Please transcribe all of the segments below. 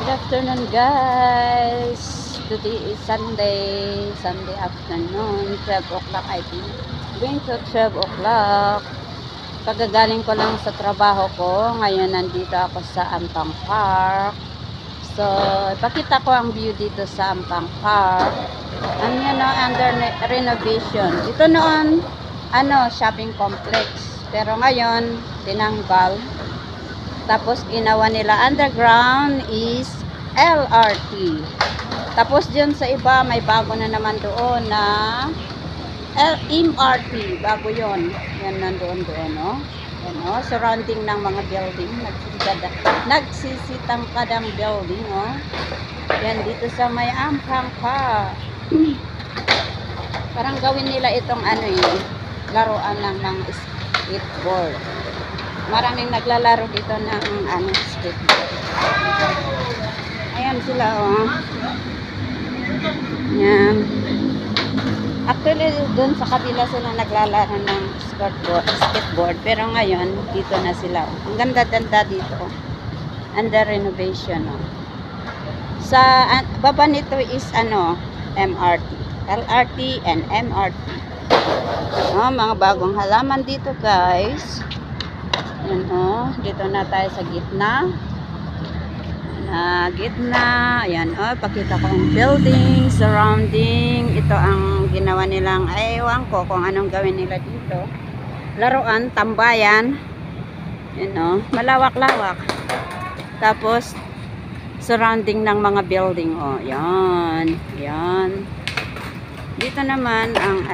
Good afternoon, guys. Today is Sunday afternoon, 12 o'clock I think. Going to 12 o'clock. Kagagaling ko lang sa trabaho ko. Ngayon nandito ako sa Ampang Park. So, ipakita ko ang view dito sa Ampang Park. Ano yun, no? Under renovation. Ito noon, shopping complex. Pero ngayon, tinanggal. Tapos ginawa nila underground is LRT. Tapos dyan sa iba may bago na naman doon na MRT. Bago yon. Yan nandoon no. Yan o. Surrounding ng mga building. Nagsisitangkadang building o. Yan dito sa may Ampang Park. Parang gawin nila itong laruan lang ng skateboard. Maraming naglalaro dito ng skateboard. Ayan sila oh. Yan. Actually doon sa kabila sila naglalaro ng skateboard. Pero ngayon dito na sila. Ang ganda-ganda dito. Under renovation oh. Sa baba nito is MRT. LRT and MRT. Oh, mga bagong halaman dito guys. Yan o, dito na tayo sa gitna. Ayan o, pakita ko ang building, surrounding. Ito ang ginawa nilang, ewan ko kung anong gawin nila dito. Laruan, tambayan. Yan o, malawak-lawak. Tapos, surrounding ng mga building o. Yan, yan. Dito naman ang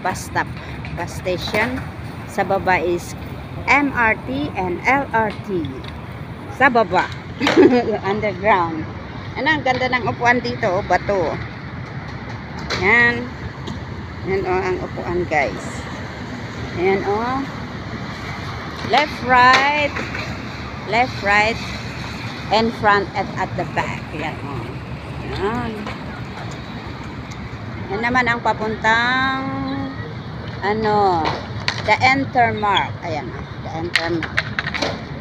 bus stop, bus station. Sa baba is MRT and LRT. Sa baba. Underground. Ang ganda ng upuan dito. Bato. Yan. Yan ang upuan guys. Yan left, right. Left, right. And front at the back. Yan Yan. Yan naman ang papuntang the Entermark. Ayan the Entermark.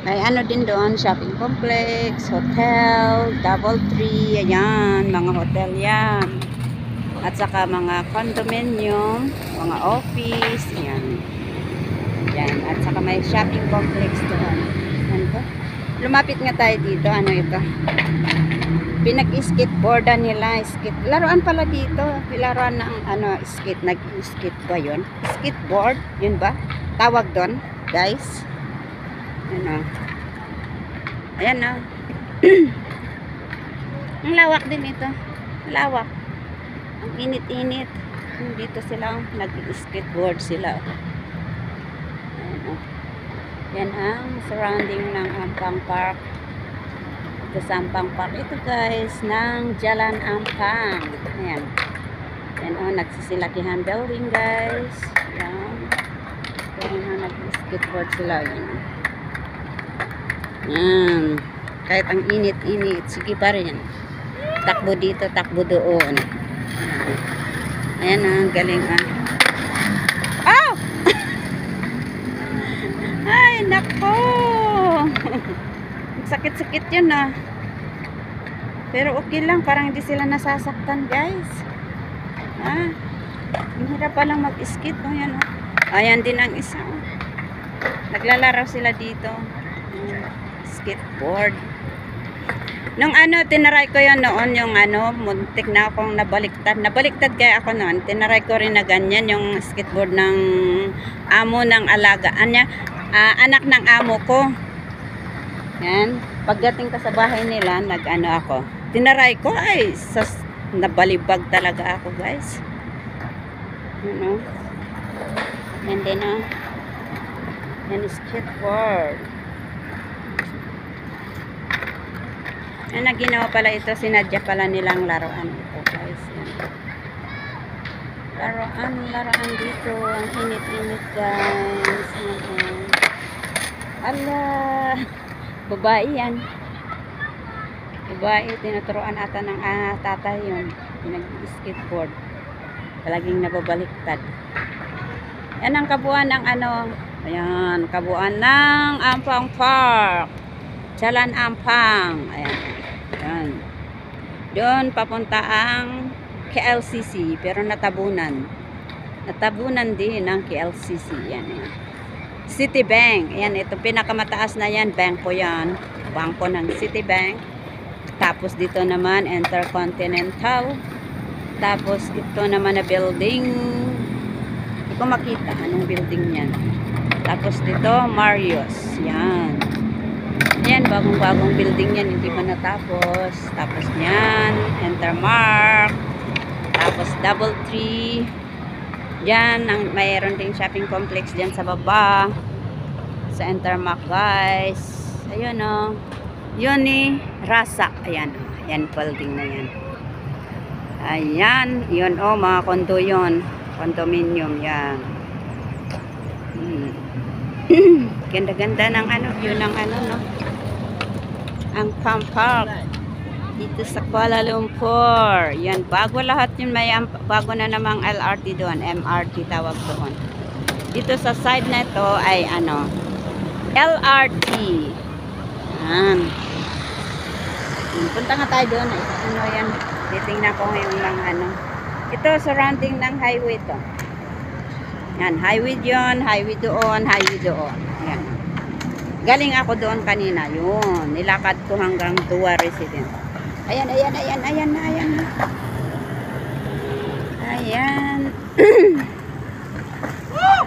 May din doon, shopping complex, hotel, DoubleTree, ayan, mga hotel yan. At saka mga condominium, mga office, ayan. Ayan, at saka may shopping complex doon. Ano ba? Lumapit nga tayo dito, ito? Pinag-skateboardan nila, laruan pala dito, laruan ng skate, nag-skate ba yun? Skateboard, yun ba? Tawag doon, guys. Ayan ang lawak din ito, lawak, ang init-init. Dito sila, nag-skateboard sila. Yan ang surrounding ng Ampang Park. Ito sa Ampang Park ito guys, ng Jalan Ampang. Ayan. Yan nagsisilakihan building guys. Yan. Yan nag-skateboard sila. Yan. Kahit ang init-init, sige pa rin. Takbo dito, takbo doon. Ayan ang galing Oh! Ay, nako! Sakit-sakit yun Pero okay lang, parang hindi sila nasasaktan guys. Ang hirap palang mag-skate. Ayan Ayan din ang isa. Naglalaro sila dito. Skateboard. Nung tinaray ko yun noon, yung muntik na akong nabaliktad. Nabaliktad kaya ako noon. Tinaray ko rin na ganyan, yung skateboard ng amo ng alagaan niya. Anak ng amo ko. Yan. Pagdating ko sa bahay nila, ako. Tinaray ko, nabalibag talaga ako guys. And then, yan skateboard. Ginawa pala ito, sinadya pala nilang laruan ito guys. Yan. Laruan dito. Ang init-init guys. Ala, babae yan. Babae, tinuturuan ata ng tatay yun. Nag-skateboard. Palaging nababaliktad. Yan ang kabuuan ng ayan, kabuuan ng Ampang Park. Jalan Ampang. Ayan. Yan. Doon papunta ang KLCC pero natabunan. Natabunan din ang KLCC. Yan. Citibank. Yan, ito pinakamataas na yan. Bangko yan. Bangko ng Citibank. Tapos dito naman Intercontinental. Tapos ito naman na building. Hindi ko makita anong building yan. Tapos dito Marios. Yan. Yan, bagong-bagong building yan. Hindi pa natapos. Tapos yan, Intermark. Tapos Double Tree. Yan, mayroon ding shopping complex dyan sa baba. Sa Intermark, guys. Ayun, oh. Yun ni Rasa. Ayan. Yan, building na yan. Ayan. Yun, oh, mga kondo yun. Condominium, yan. Ganda-ganda ng ano, yun ang ano, no? Ang Palm Park. Dito sa Kuala Lumpur. Yan, bago lahat yun. May bago na namang LRT doon. MRT tawag doon. Dito sa side na ito ay ano, LRT. Yan. Punta nga tayo doon. Ano yan? Titingnan ko yung mga ano. Ito, surrounding ng highway to. Yan, highway yun, highway doon, highway doon. Yan. Galing ako doon kanina. Yun, nilakad ko hanggang Dua Residence. Ayan, ayan, ayan, ayan na, ayan na. Ayan.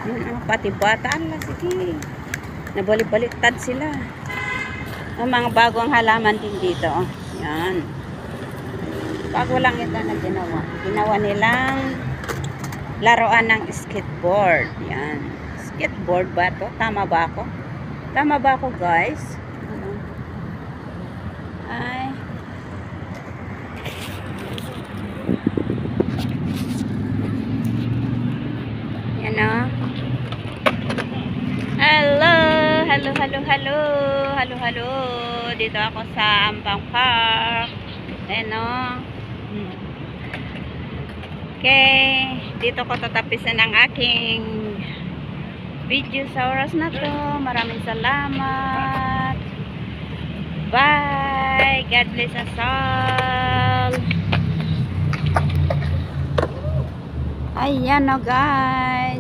Yan, pati bata. Ala, sige. Nabalik-baliktad sila. Ang mga bagong halaman din dito. Oh. Yan. Bago lang ito na ginawa. Ginawa nilang laruan ng skateboard. Yan. Skateboard ba ito? Tama ba ako? Tama ba ako, guys? Ano? Ay. Yan o. Hello! Hello, hello, hello! Hello, hello! Dito ako sa Ampang Park. Ayan o. Okay. Dito ko tatapisan ang aking video sa oras na to. Maraming salamat. Bye. God bless us all. Ayan o, guys.